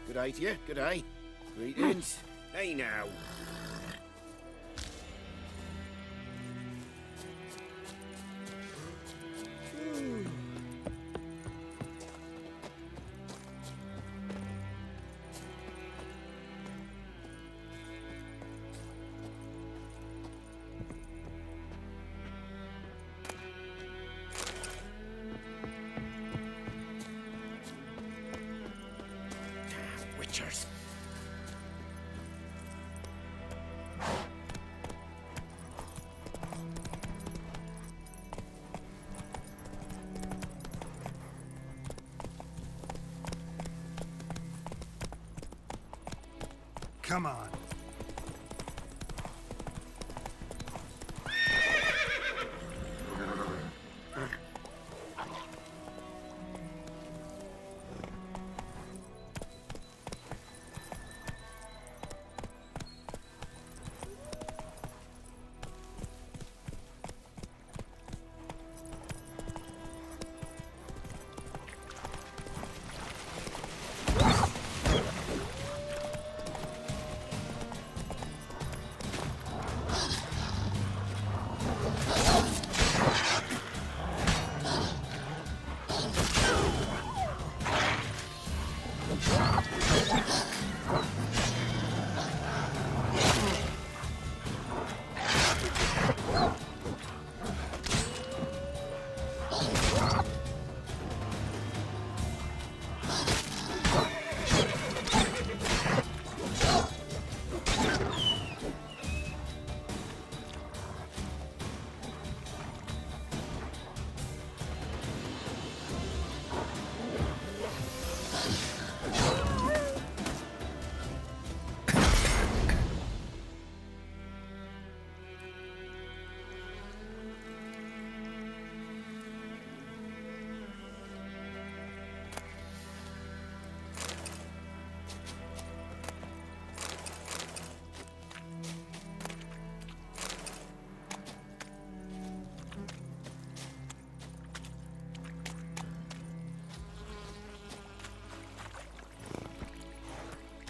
Good day to you, good day. Greetings. Hey now. Witchers. Come on.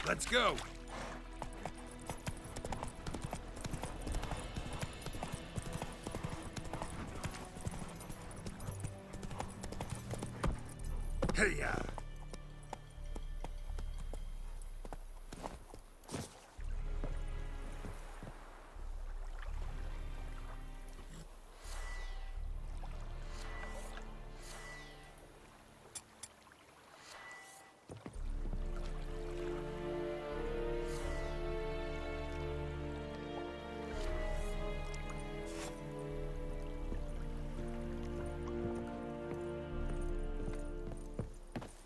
Let's go! Hey-ya!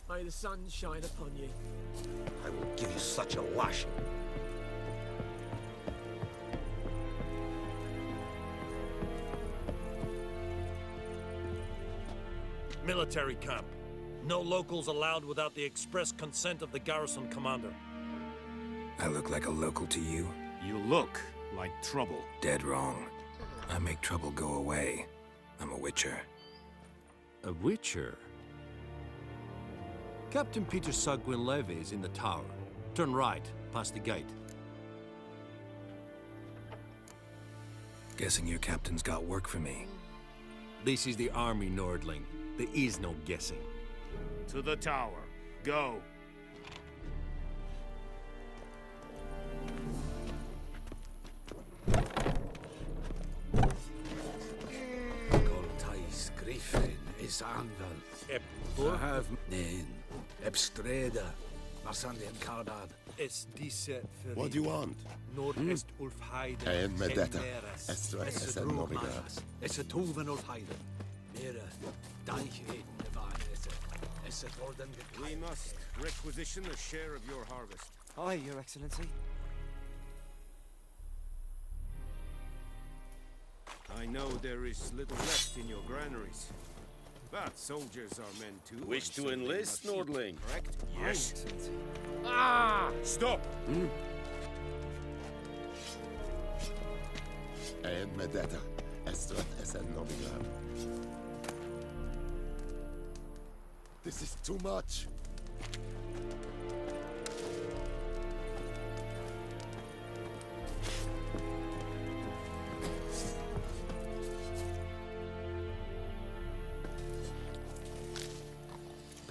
May the sun shine upon you. I will give you such a lashing. Military camp. No locals allowed without the express consent of the Garrison commander. I look like a local to you? You look like trouble. Dead wrong. I make trouble go away. I'm a witcher. A witcher? Captain Peter Sagwin Levy is in the tower. Turn right, past the gate. Guessing your captain's got work for me. This is the army, Nordling. There is no guessing. To the tower. Go. Cortais Griffin is anvil. Por Have Nin. Ebstreda. Marsandian Carbad. Es diese What do you want? Nordest Ulfheide. En medetta. Estra esen novigra. It's a Tuvan of Heiden. Mira. Deich Eden Evanese. It's a Gordon. We must requisition a share of your harvest. Aye, Your Excellency. I know there is little left in your granaries. But soldiers are men too. Wish and so to they enlist, must eat, Nordling? correct? Aye, Yes. Excellency. Stop! En medetta. Estra esen novigra. This is too much.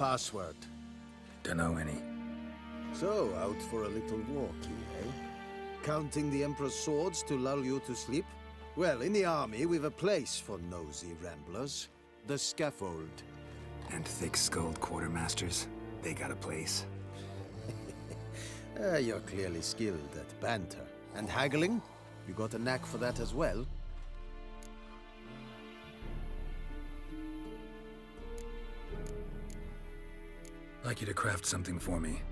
password? Dunno any. So, out for a little walkie, eh? Counting the Emperor's swords to lull you to sleep? Well, in the army, we've a place for nosy ramblers. The scaffold. And thick-skulled quartermasters, they got a place. You're clearly skilled at banter. And haggling? You got a knack for that as well? Like you to craft something for me.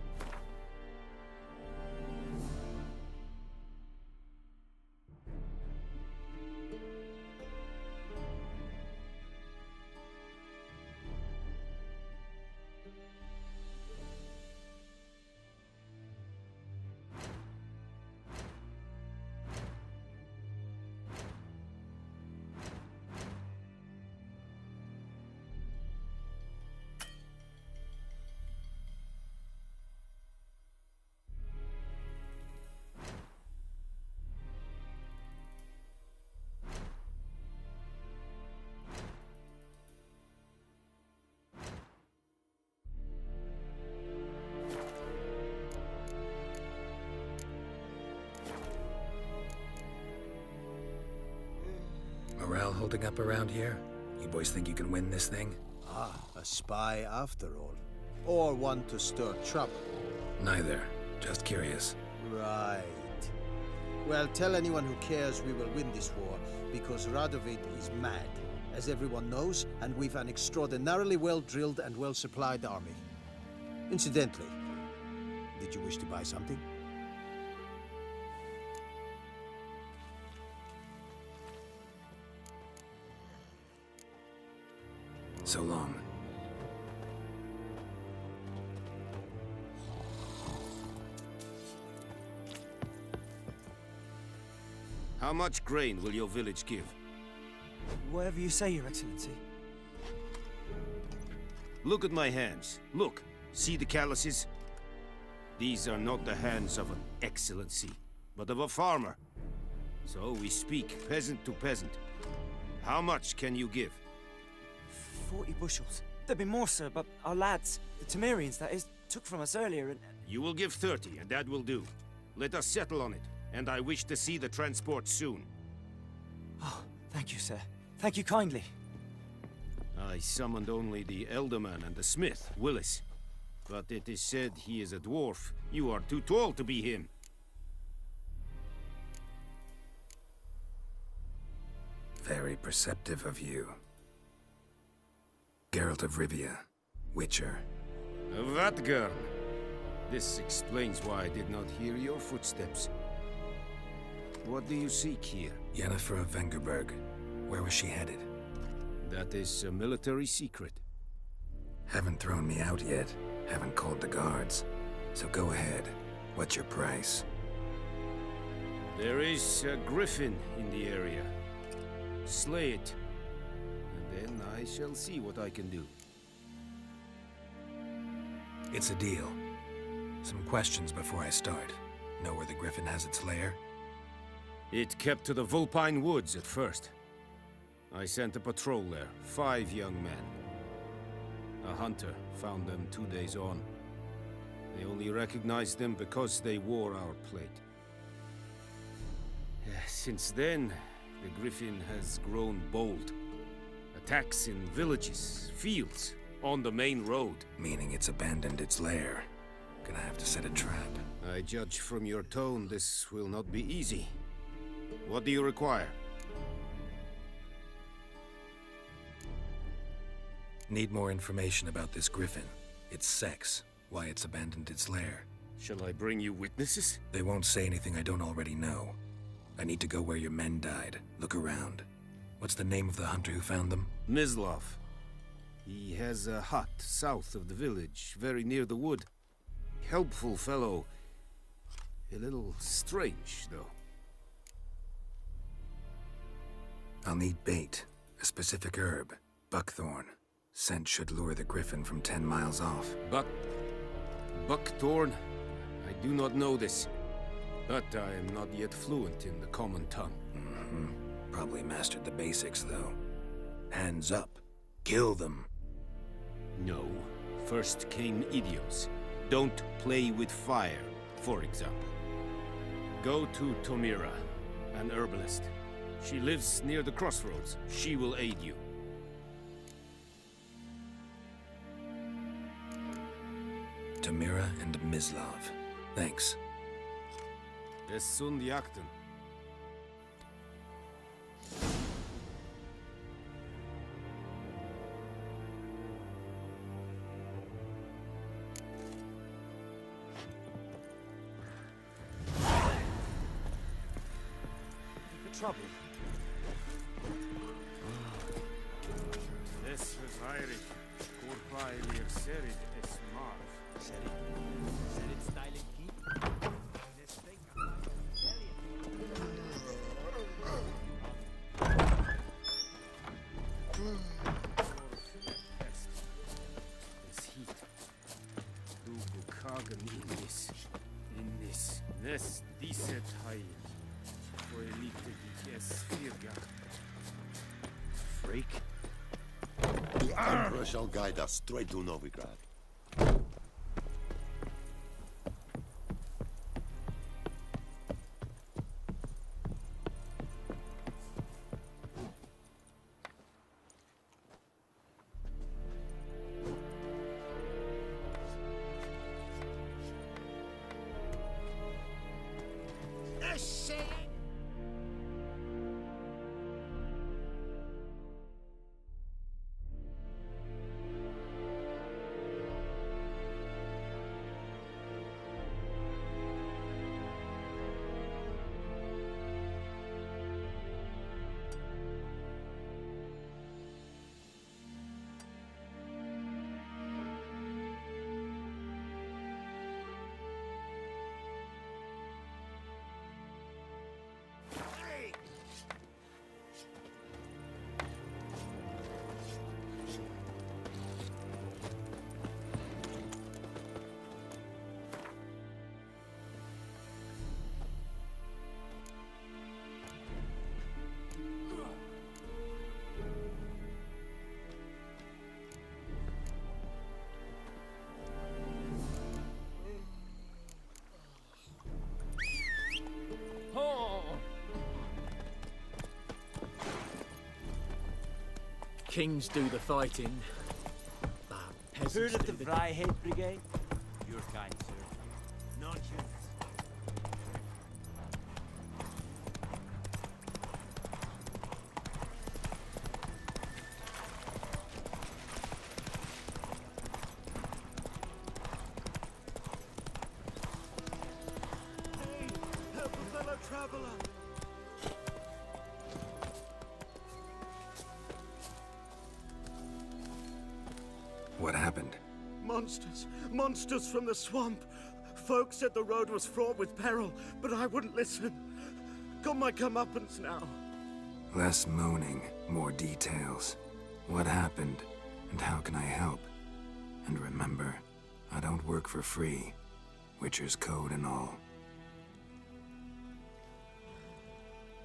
Morale holding up around here? You boys think you can win this thing? Ah, a spy after all. Or one to stir trouble. Neither. Just curious. Right. Well, tell anyone who cares we will win this war, because Radovid is mad, as everyone knows, and we've an extraordinarily well-drilled and well-supplied army. Incidentally, did you wish to buy something? So long. How much grain will your village give? Whatever you say, Your Excellency. Look at my hands. Look. See the calluses? These are not the hands of an excellency, but of a farmer. So we speak peasant to peasant. How much can you give? 40 bushels. There'd be more, sir, but our lads, the Temerians, that is, took from us earlier and... You will give 30, and that will do. Let us settle on it, and I wish to see the transport soon. Oh, thank you, sir. Thank you kindly. I summoned only the Elderman and the smith, Willis. But it is said he is a dwarf. You are too tall to be him. Very perceptive of you. Geralt of Rivia, Witcher. Vatgern. This explains why I did not hear your footsteps. What do you seek here? Yennefer of Vengerberg. Where was she headed? That is a military secret. Haven't thrown me out yet. Haven't called the guards. So go ahead. What's your price? There is a Griffin in the area. Slay it. And then I shall see what I can do. It's a deal. Some questions before I start. Know where the Griffin has its lair? It kept to the Vulpine Woods at first. I sent a patrol there, 5 young men. A hunter found them 2 days on. They only recognized them because they wore our plate. Since then, the Griffin has grown bold. Attacks in villages, fields, on the main road. Meaning it's abandoned its lair. Gonna have to set a trap. I judge from your tone this will not be easy. What do you require? Need more information about this Griffin. Its sex, why it's abandoned its lair. Shall I bring you witnesses? They won't say anything I don't already know. I need to go where your men died. Look around. What's the name of the hunter who found them? Mislav. He has a hut south of the village, very near the wood. Helpful fellow. A little strange, though. I'll need bait. A specific herb. Buckthorn. Scent should lure the Griffin from 10 miles off. Buckthorn? I do not know this. But I am not yet fluent in the common tongue. Probably mastered the basics, though. Hands up. Kill them. No. First came idiots. Don't play with fire, for example. Go to Tomira, an herbalist. She lives near the crossroads. She will aid you. Tamira and Mislav. Thanks. Es sunt jakten. Trouble. Es verheirig. Kurpailir serit es marv. Serit styling key. Es heat. Du bukagen in this. Nes diset hain. Elite es virga. Freak. The Emperor shall guide us straight to Novigrad. Kings do the fighting. Peasants Heard of do the Vryheid Brigade? Your kind, sir. Nonsense. Help a fellow traveler! What happened? Monsters! Monsters from the swamp! Folk said the road was fraught with peril, but I wouldn't listen. Got my comeuppance now. Less moaning, more details. What happened, and how can I help? And remember, I don't work for free. Witcher's code and all.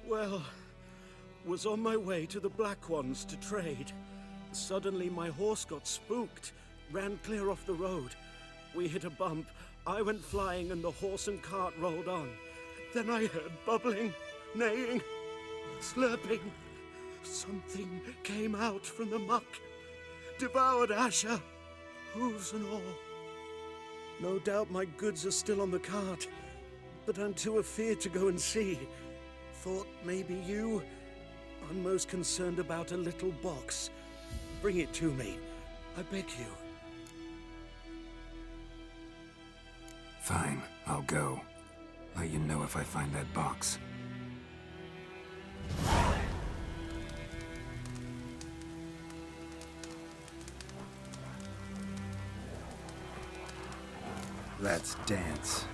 Well, was on my way to the Black Ones to trade. Suddenly my horse got spooked, ran clear off the road. We hit a bump, I went flying and the horse and cart rolled on. Then I heard bubbling, neighing, slurping. Something came out from the muck, devoured Asher, hooves and all. No doubt my goods are still on the cart, but I'm too afeard to go and see. Thought maybe you. I'm most concerned about a little box. Bring it to me, I beg you. Fine, I'll go. Let you know if I find that box. Let's dance.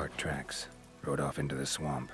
cart tracks. Rode off into the swamp.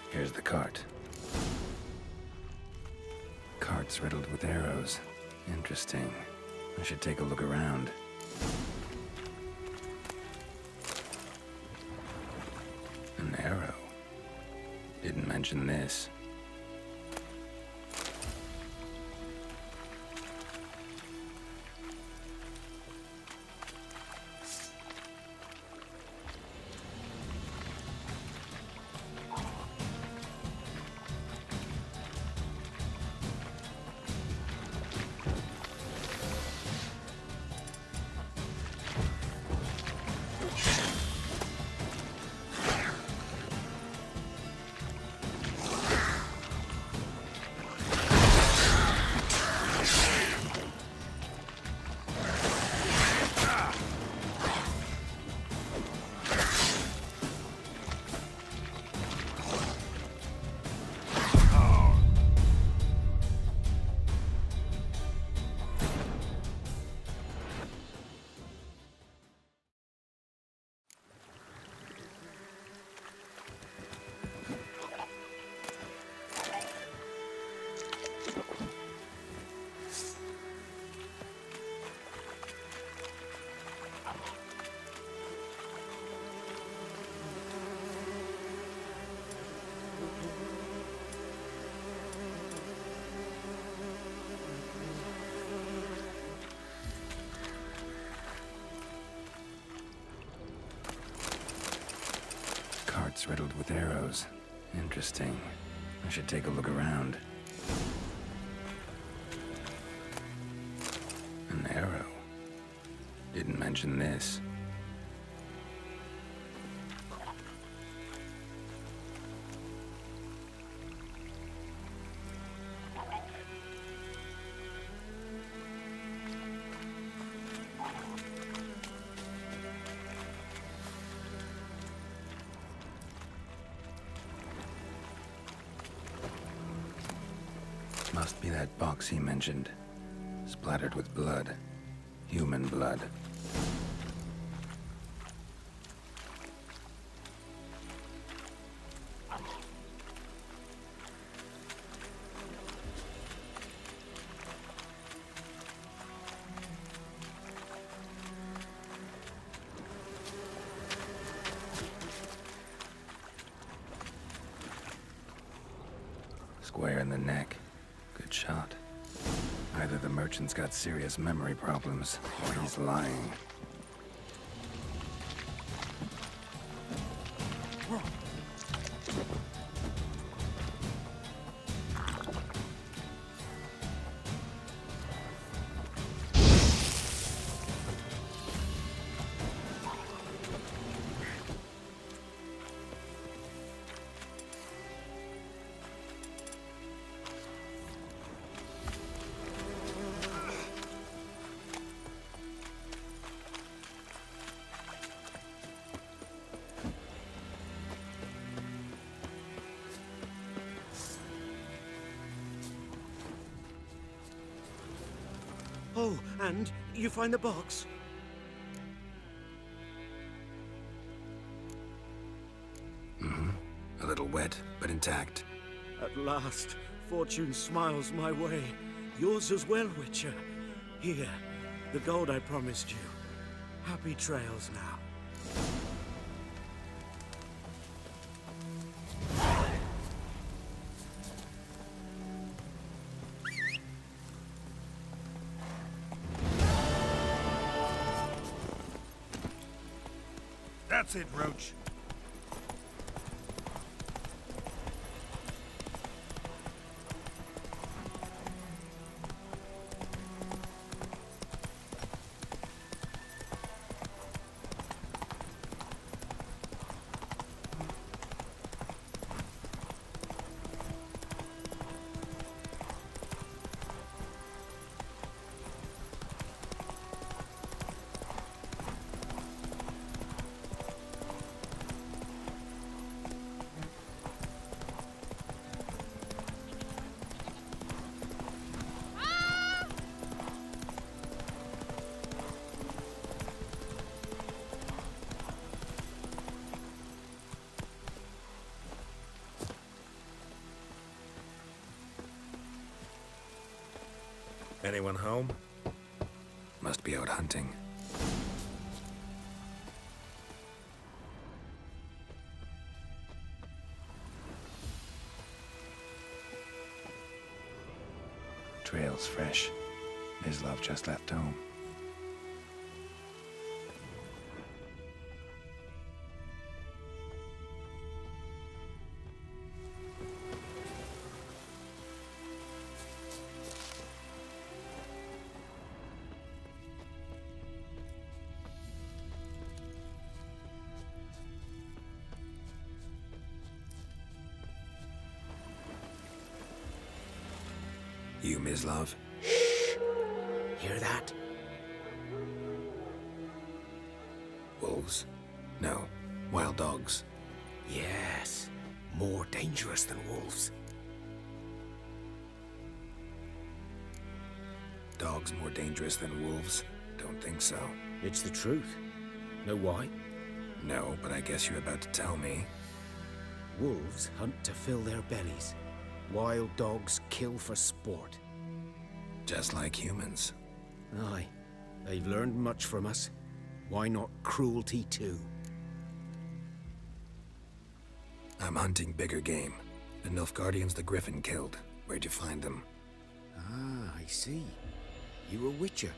Here's the cart. Cart's riddled with arrows. Interesting. I should take a look around. An arrow. Didn't mention this. Cart's riddled with arrows. Interesting. I should take a look around. An arrow. Didn't mention this. Must be that box he mentioned. Splattered with blood. Human blood. Square in the neck. Good shot. Either the merchant's got serious memory problems, or he's lying. Oh, and you find the box? A little wet, but intact. At last, fortune smiles my way. Yours as well, Witcher. Here, the gold I promised you. Happy trails now. That's it, Roach. Anyone home? Must be out hunting. Trail's fresh. Mislav just left home. You, Mislav? Hear that? Wolves? No. Wild dogs. Yes. More dangerous than wolves. Dogs more dangerous than wolves? Don't think so. It's the truth. Know why? No, but I guess you're about to tell me. Wolves hunt to fill their bellies. Wild dogs kill for sport. Just like humans. Aye. They've learned much from us. Why not cruelty too? I'm hunting bigger game. The Nilfgaardians the Griffin killed. Where'd you find them? Ah, I see. You a witcher.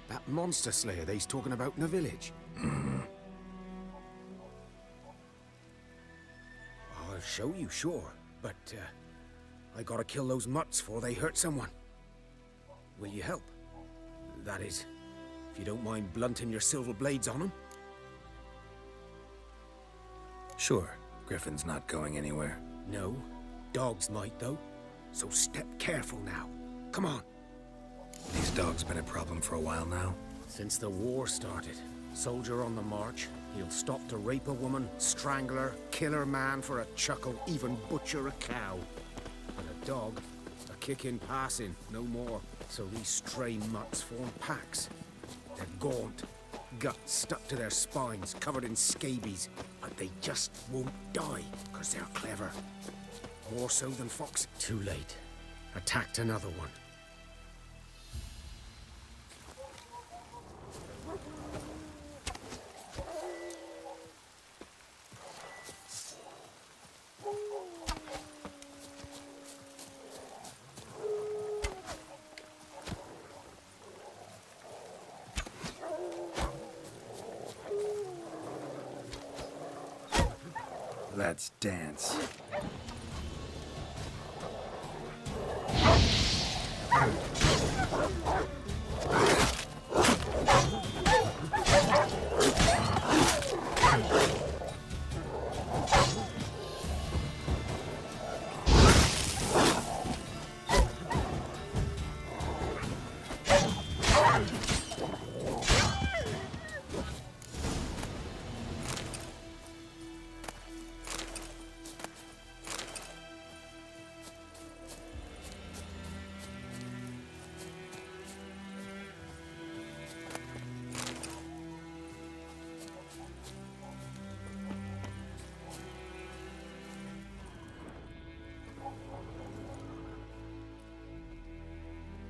That monster slayer they's talking about in the village. Mm-hmm. I'll show you, sure. But, I gotta kill those mutts before they hurt someone. Will you help? That is, if you don't mind blunting your silver blades on them. Sure. Griffin's not going anywhere. No. Dogs might, though. So step careful now. Come on. These dogs been a problem for a while now? Since the war started. Soldier on the march. He'll stop to rape a woman, strangle her, kill her man for a chuckle, even butcher a cow. But a dog, a kick in passing, no more. So these stray mutts form packs. They're gaunt, guts stuck to their spines, covered in scabies. But they just won't die, because they're clever. More so than foxes. Too late. Attacked another one. Let's dance.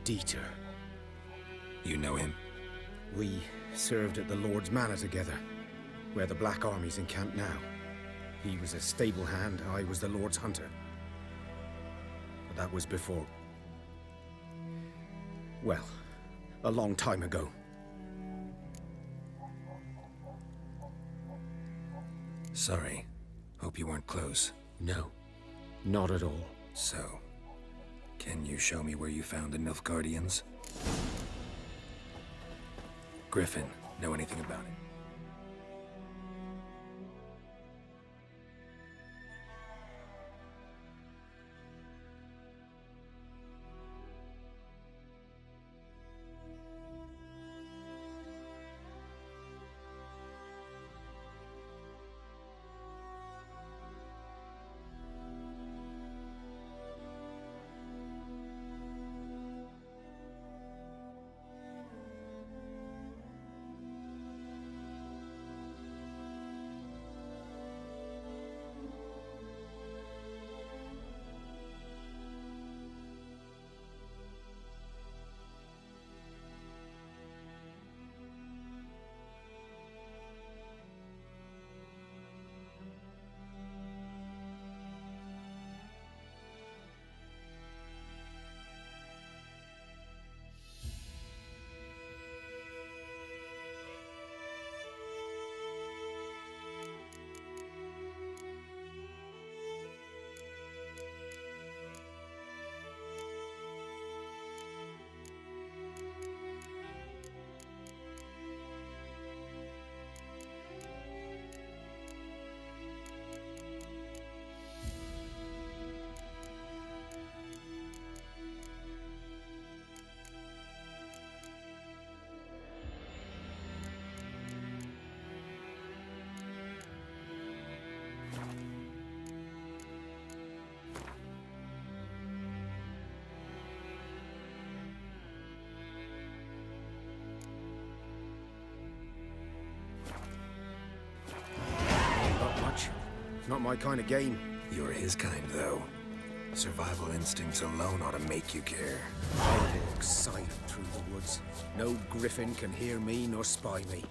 Dieter. You know him? We served at the Lord's Manor together, where the Black Army's encamped now. He was a stable hand, I was the Lord's hunter. But that was before... well, a long time ago. Sorry. Hope you weren't close. No, not at all. So, can you show me where you found the Nilfgaardians? Griffin, know anything about it? Not much. Not my kind of game. You're his kind, though. Survival instincts alone ought to make you care. I walk silent through the woods. No Griffin can hear me nor spy me.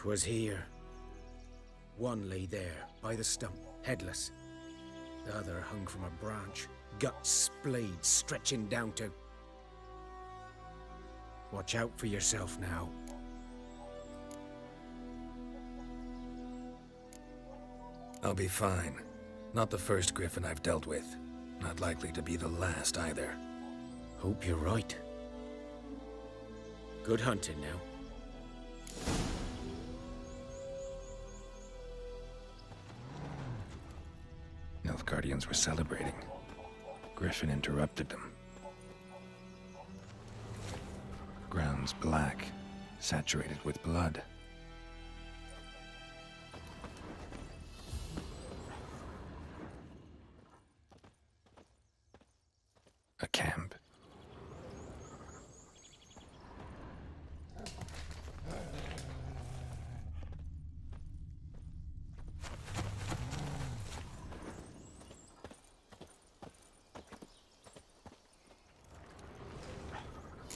Was here. One lay there, by the stump, headless. The other hung from a branch, guts splayed, stretching down to... Watch out for yourself now. I'll be fine. Not the first Griffin I've dealt with. Not likely to be the last either. Hope you're right. Good hunting now. Nilfgaardians were celebrating. Griffin interrupted them. Ground's black, saturated with blood. A camp.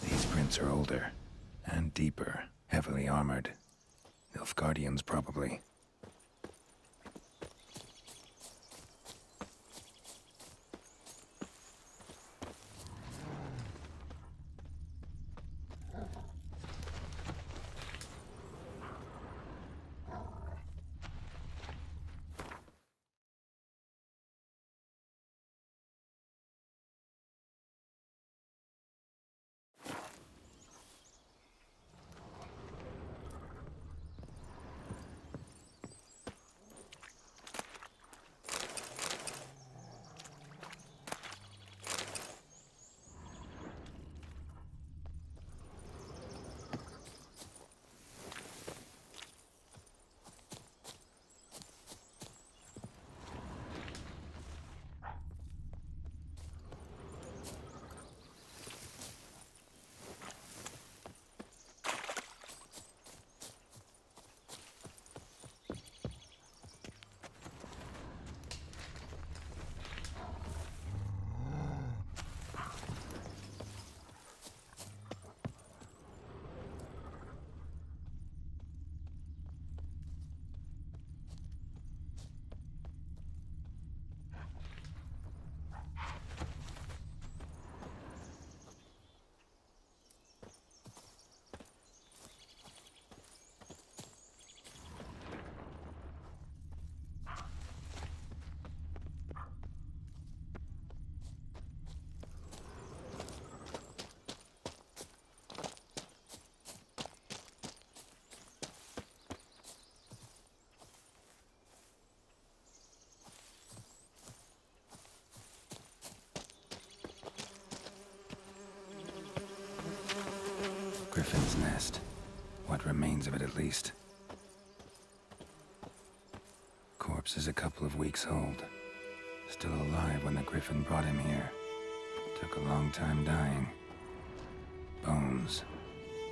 These prints are older and deeper, heavily armored. Nilfgaardians, probably. Griffin's nest. What remains of it, at least. Corpse is a couple of weeks old. Still alive when the Griffin brought him here. Took a long time dying. Bones.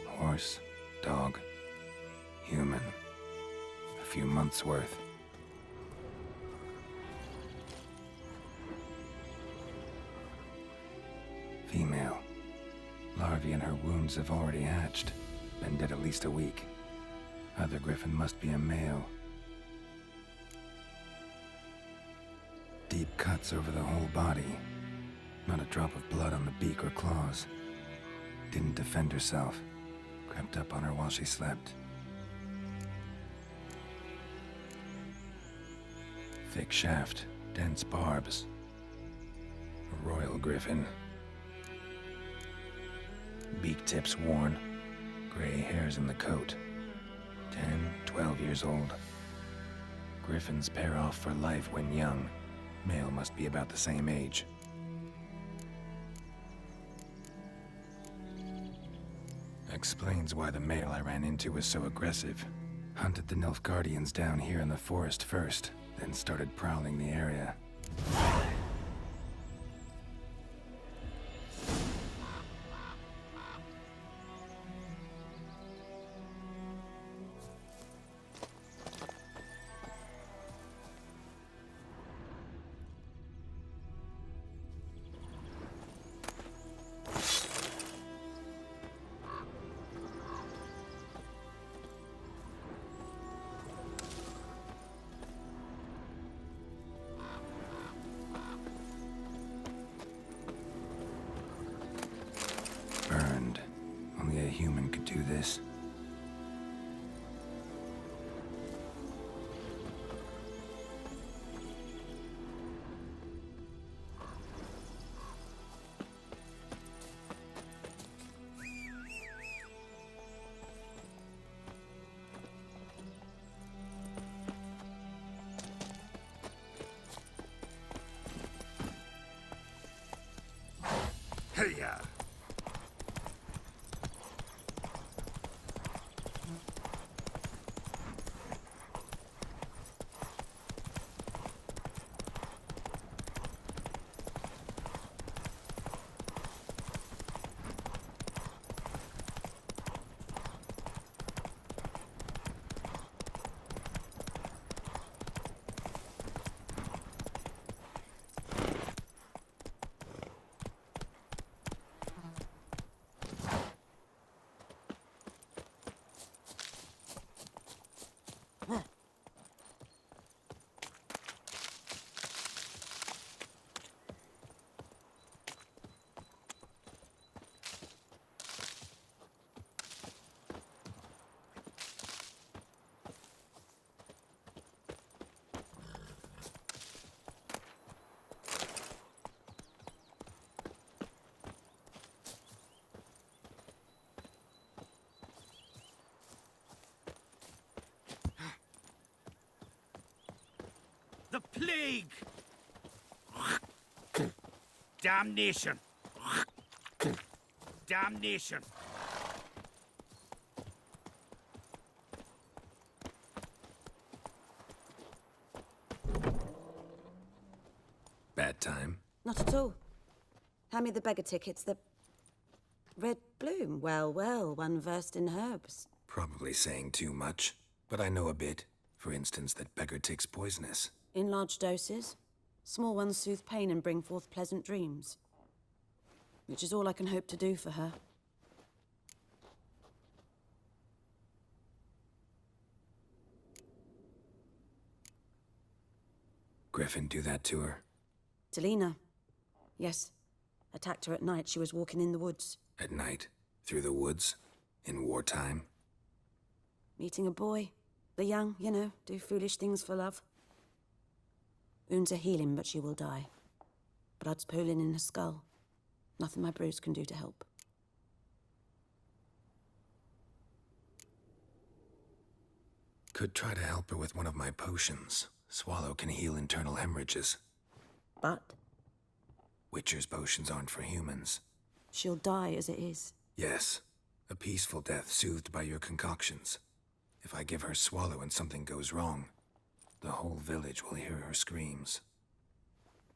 Horse. Dog. Human. A few months' worth. Female. Larvae in her wounds have already hatched. Been dead at least a week. Other Griffin must be a male. Deep cuts over the whole body. Not a drop of blood on the beak or claws. Didn't defend herself. Crept up on her while she slept. Thick shaft, dense barbs. A royal Griffin. Beak tips worn. Gray hairs in the coat. 10, 12 years old. Griffins pair off for life when young. Male must be about the same age. Explains why the male I ran into was so aggressive. Hunted the Nilfgaardians down here in the forest first, then started prowling the area. Burned. Only a human could do this. Hey-ya! The plague! Damnation! Damnation! Bad time. Not at all. Hand me the beggar tickets. The red bloom. Well, well, one versed in herbs. Probably saying too much, but I know a bit. For instance, that beggar tick's poisonous. In large doses. Small ones soothe pain and bring forth pleasant dreams. Which is all I can hope to do for her. Griffin do that to her? To Lena. Yes. Attacked her at night. She was walking in the woods. At night? Through the woods? In wartime? Meeting a boy. The young, you know, do foolish things for love. Wounds are healing, but she will die. Blood's pooling in her skull. Nothing my bruise can do to help. Could try to help her with one of my potions. Swallow can heal internal hemorrhages. But Witcher's potions aren't for humans. she'll die as it is. Yes. A peaceful death soothed by your concoctions. If I give her swallow and something goes wrong, the whole village will hear her screams.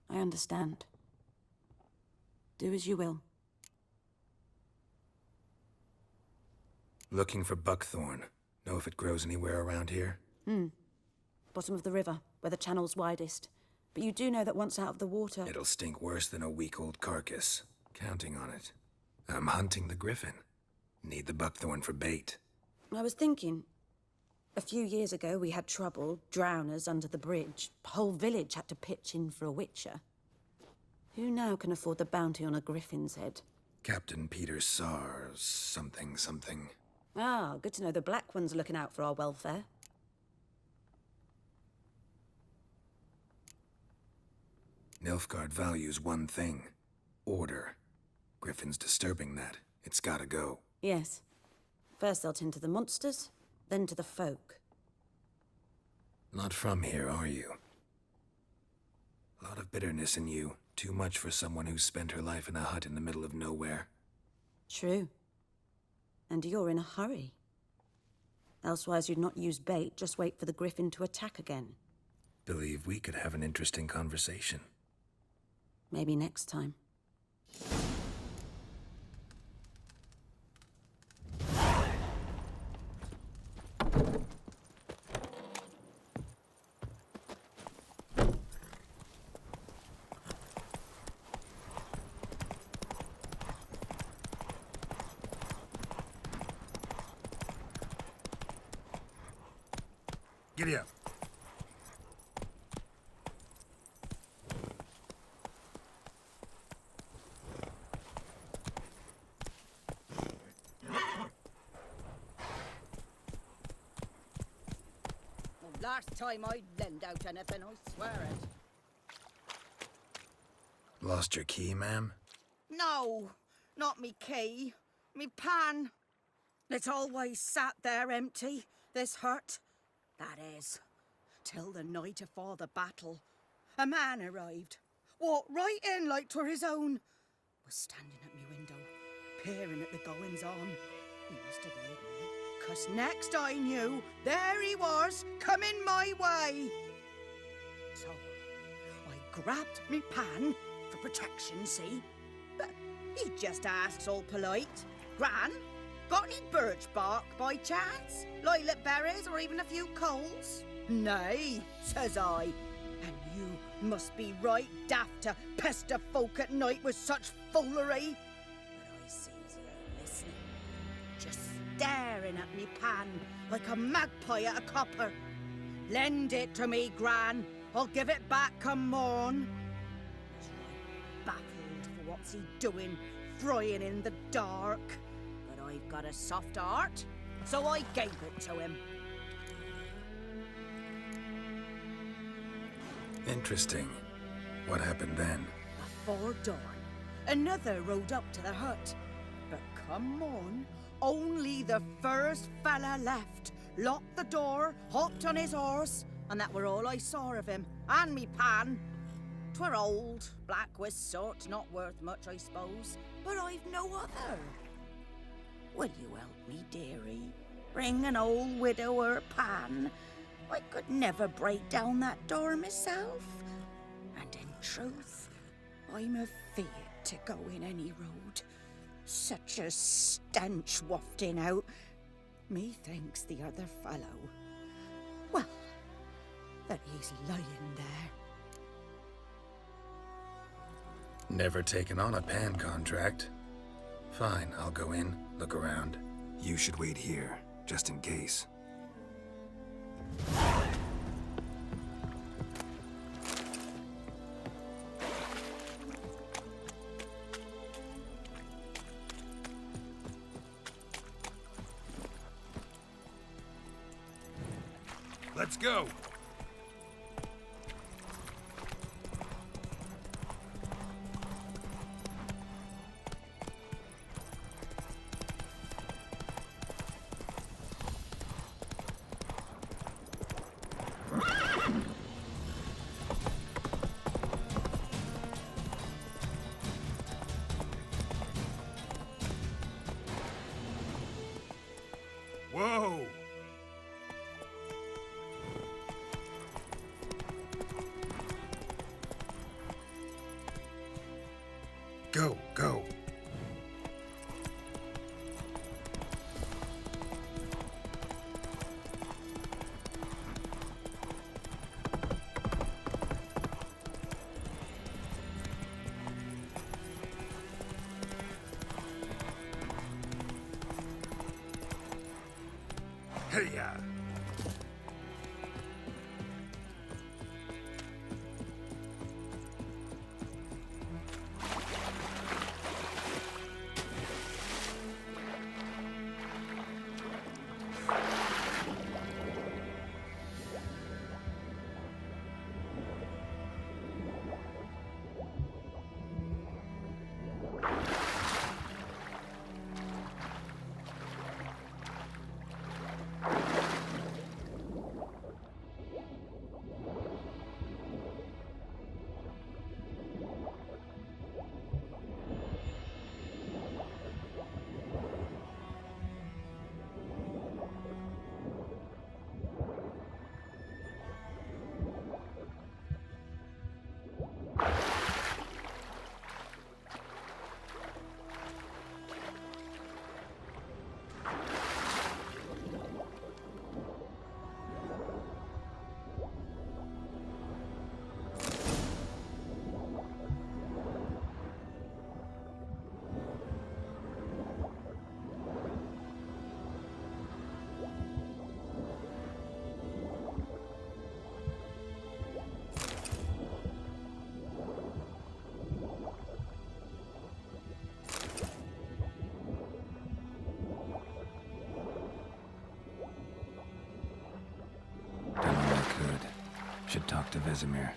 I understand. Do as you will. Looking for buckthorn. Know if it grows anywhere around here? Bottom of the river, where the channel's widest. But you do know that once out of the water... It'll stink worse than a week-old carcass. Counting on it. I'm hunting the Griffin. Need the buckthorn for bait. I was thinking... A few years ago, we had trouble, drowners under the bridge. Whole village had to pitch in for a witcher. Who now can afford the bounty on a Griffin's head? Captain Peter Sar... something. Ah, good to know the Black Ones are looking out for our welfare. Nilfgaard values one thing. Order. Griffin's disturbing that. It's gotta go. Yes. First they'll tend to the monsters, then to the folk. Not from here, are you? A lot of bitterness in you. Too much for someone who's spent her life in a hut in the middle of nowhere. True. And you're in a hurry. Elsewise you'd not use bait, just wait for the Griffin to attack again. Believe we could have an interesting conversation. Maybe next time. Giddy up. Last time I'd lend out anything, I swear it. Lost your key, ma'am? No, not me key. Me pan. It's always sat there empty, this hut. That is, till the night afore the battle. A man arrived, walked right in like 'twere his own. Was standing at me window, peering at the goings-on. He must have heard me, 'cause next I knew, there he was, coming my way. So, I grabbed me pan, for protection, see? But he just asks all polite, Gran, got any birch bark by chance? Lilac berries or even a few coals? Nay, says I. And you must be right daft to pester folk at night with such foolery. But I sees you listening, just staring at me pan like a magpie at a copper. Lend it to me, Gran. I'll give it back come morn. Was right baffled for what's he doing, frying in the dark. But I've got a soft heart, so I gave it to him. Interesting. What happened then? Before dawn, another rode up to the hut. But come morn, only the first fella left. Locked the door, hopped on his horse, and that were all I saw of him, and me pan. 'Twere old, black with soot, not worth much, I suppose, but I've no other. Will you help me, dearie? Bring an old widower pan. I could never break down that door myself. And in truth, I'm afeard to go in any road. Such a stench wafting out. Methinks the other fellow, well, that he's lying there. Never taken on a pan contract. Fine, I'll go in, look around. You should wait here, just in case. Let's go! Whoa! Go, go. Hey-ya! Done all I could. Should talk to Vesemir.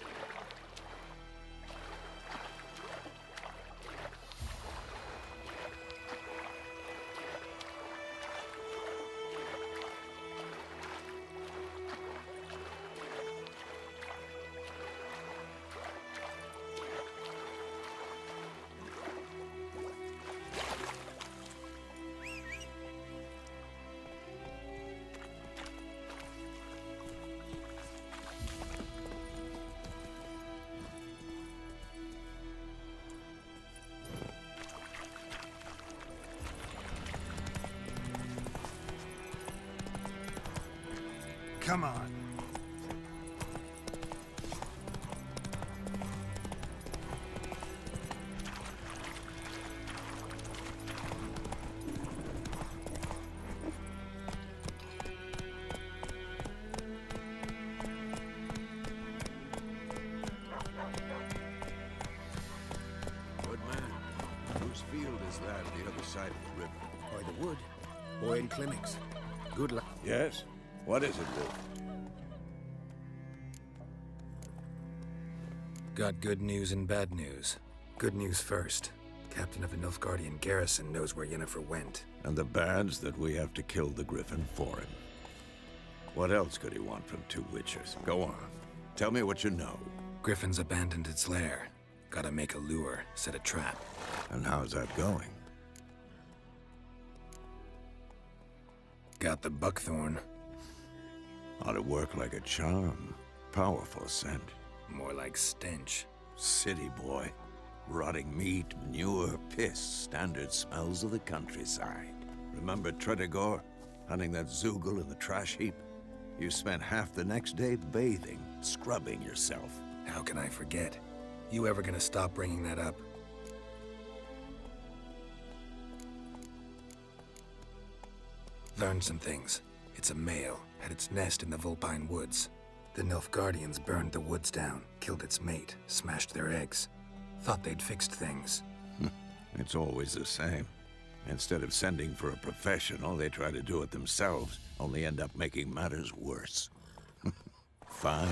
Come on. Good man. Whose field is that on the other side of the river? By the wood. Boy in clinics. Good luck. Yes? What is it, Wolf? Got good news and bad news. Good news first. Captain of the Nilfgaardian Garrison knows where Yennefer went. And the bad's that we have to kill the Griffin for him. What else could he want from two witchers? Go on. Tell me what you know. Griffin's abandoned its lair. Gotta make a lure, set a trap. And how's that going? Got the buckthorn. Ought to work like a charm. Powerful scent. More like stench. City boy. Rotting meat, manure, piss. Standard smells of the countryside. Remember Tredegor? Hunting that Zoogle in the trash heap? You spent half the next day bathing, scrubbing yourself. How can I forget? You ever gonna stop bringing that up? Learned some things. It's a male, had its nest in the Vulpine Woods. The Nilfgaardians burned the woods down, killed its mate, smashed their eggs. Thought they'd fixed things. It's always the same. Instead of sending for a professional, they try to do it themselves, only end up making matters worse. Fine.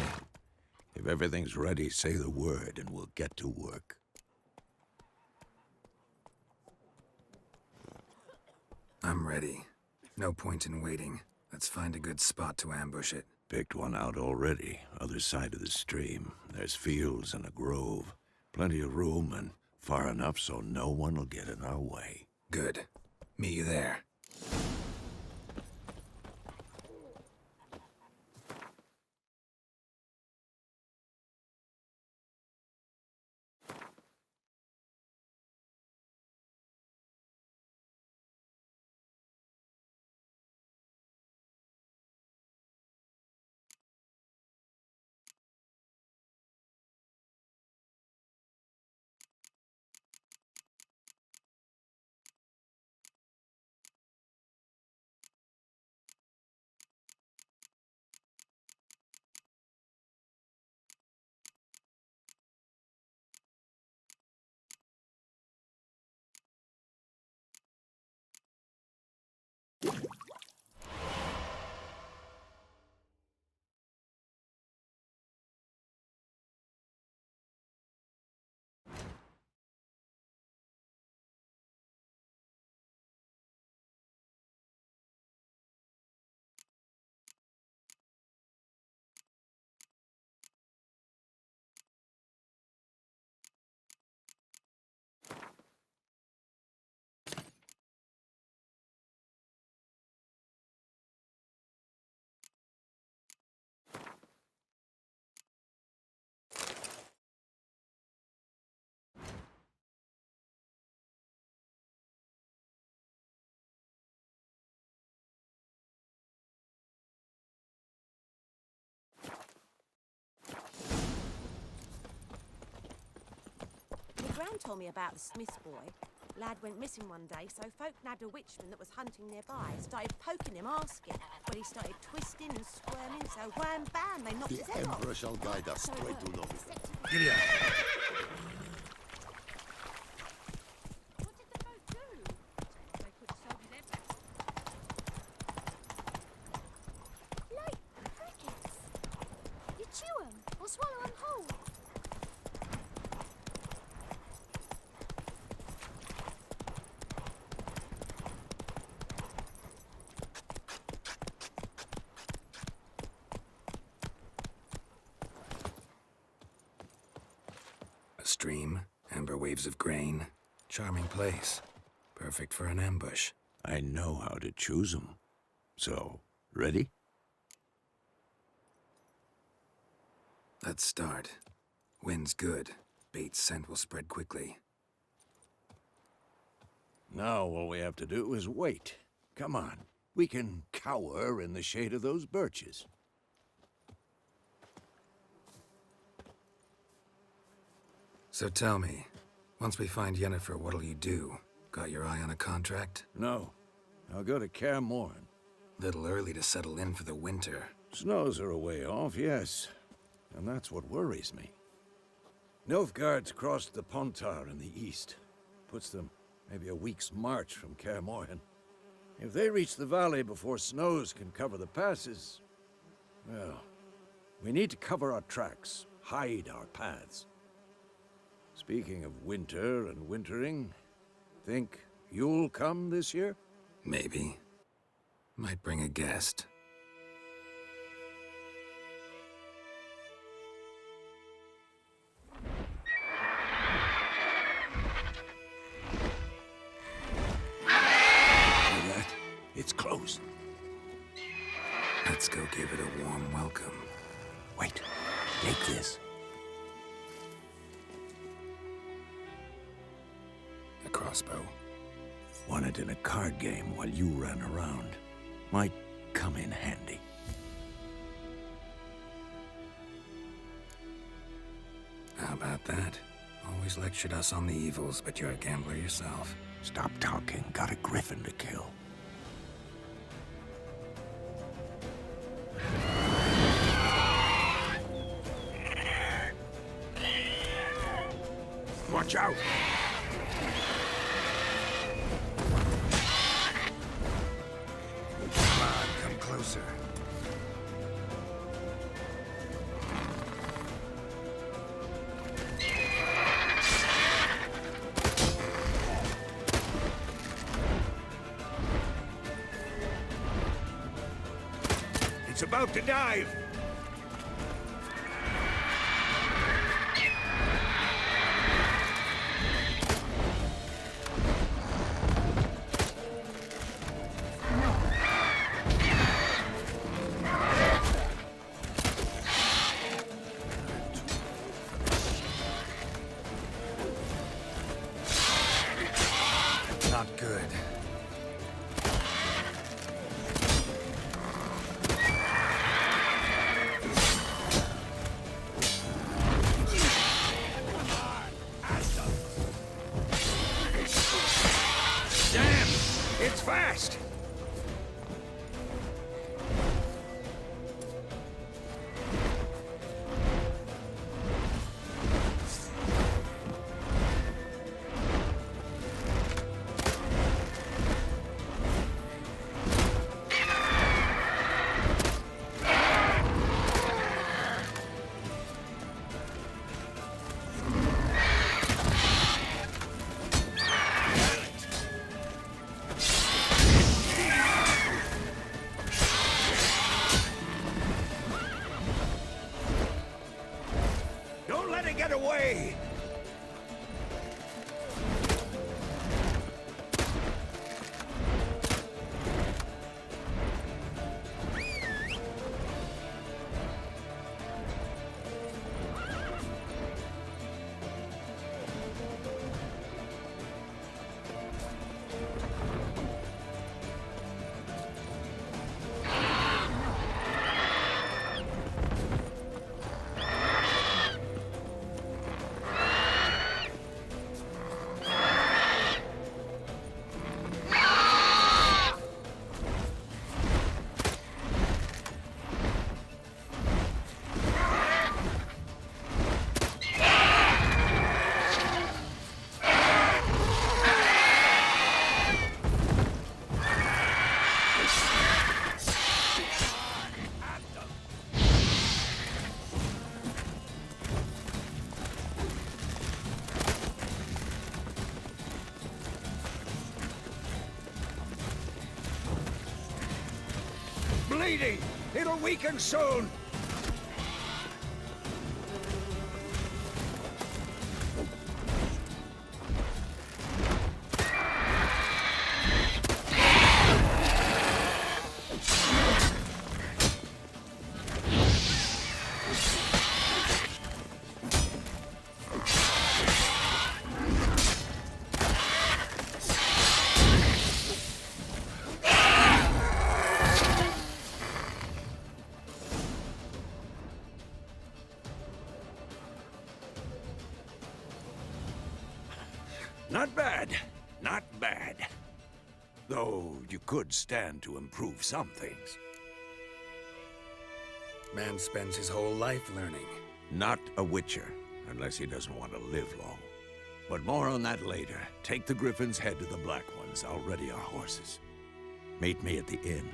If everything's ready, say the word and we'll get to work. I'm ready. No point in waiting. Let's find a good spot to ambush it. Picked one out already, other side of the stream. There's fields and a grove. Plenty of room and far enough so no one will get in our way. Good. Meet you there. Gran told me about the Smith's boy. Lad went missing one day, so folk nabbed a witchman that was hunting nearby. Started poking him, asking. Well, he started twisting and squirming, so wham bam, they knocked his head off. The Emperor shall guide us straight to Novi. Giddy up. What did the boat do? They could have sold it everywhere. Like crickets. You chew them or swallow them whole. A stream, amber waves of grain. Charming place. Perfect for an ambush. I know how to choose 'em. So, ready? Let's start. Wind's good. Bait's scent will spread quickly. Now all we have to do is wait. Come on. We can cower in the shade of those birches. So tell me, once we find Yennefer, what'll you do? Got your eye on a contract? No. I'll go to Kaer Morhen. Little early to settle in for the winter. Snows are a way off, yes. And that's what worries me. Nilfgaard's crossed the Pontar in the east. Puts them maybe a week's march from Kaer Morhen. If they reach the valley before snows can cover the passes, well, we need to cover our tracks, hide our paths. Speaking of winter and wintering, think you'll come this year? Maybe. Might bring a guest. Hear that? It's close. Let's go give it a warm welcome. Wait, take this. A crossbow. Won it in a card game while you ran around. Might come in handy. How about that? Always lectured us on the evils, but you're a gambler yourself. Stop talking. Got a Griffin to kill. Watch out! Come on, come closer. It's about to dive! Not good. Damn! It's fast! bleeding! It'll weaken soon! Not bad. Not bad. Though you could stand to improve some things. Man spends his whole life learning. Not a witcher, unless he doesn't want to live long. But more on that later. Take the Griffin's head to the Black Ones. I'll ready our horses. Meet me at the inn.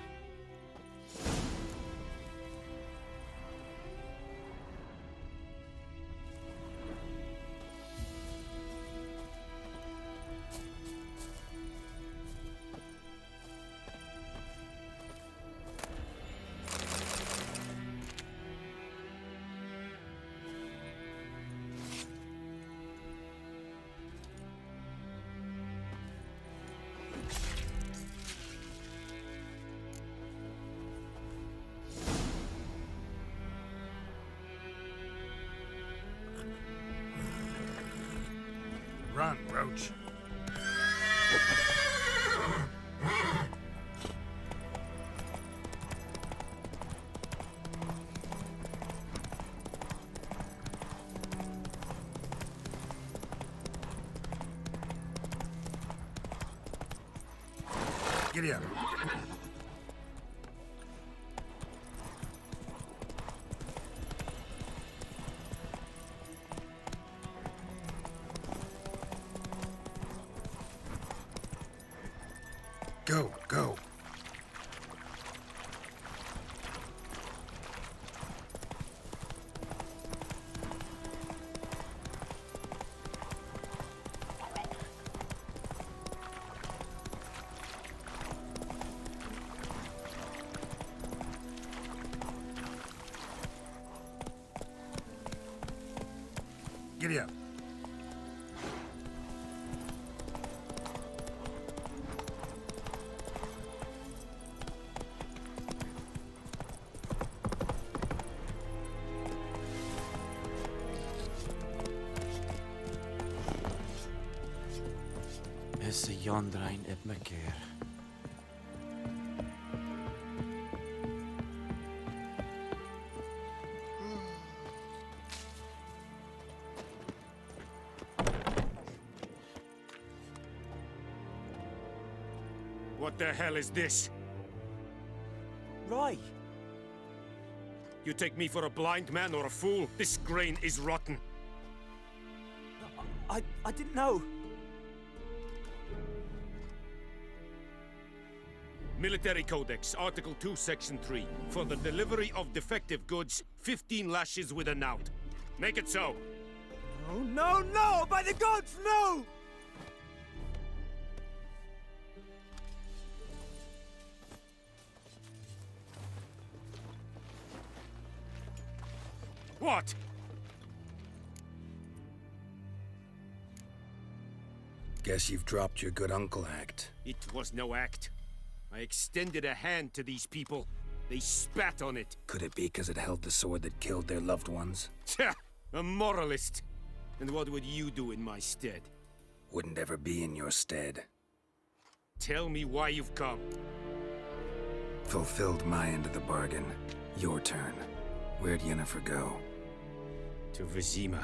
Run, Roach. Giddy up. Go, go. Giddy up. Is yondrain ib my keer. What the hell is this? Right. You take me for a blind man or a fool? This grain is rotten. I didn't know. Military Codex, Article 2, Section 3. For the delivery of defective goods, 15 lashes with a knout. Make it so. Oh, no, no! By the gods, no! What? Guess you've dropped your good uncle act. It was no act. I extended a hand to these people. They spat on it. Could it be because it held the sword that killed their loved ones? Tja! A moralist. And what would you do in my stead? Wouldn't ever be in your stead. Tell me why you've come. Fulfilled my end of the bargain. Your turn. Where'd Yennefer go? To Vizima.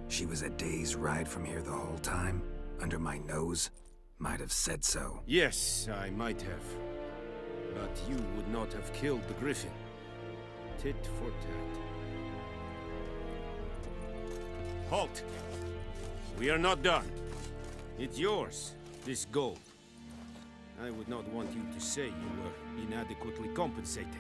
She was a day's ride from here the whole time? Under my nose? Might have said so. Yes, I might have. But you would not have killed the Griffin. Tit for tat. Halt! We are not done. It's yours, this gold. I would not want you to say you were inadequately compensated.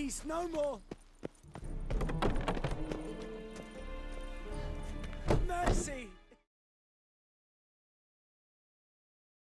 Please, no more!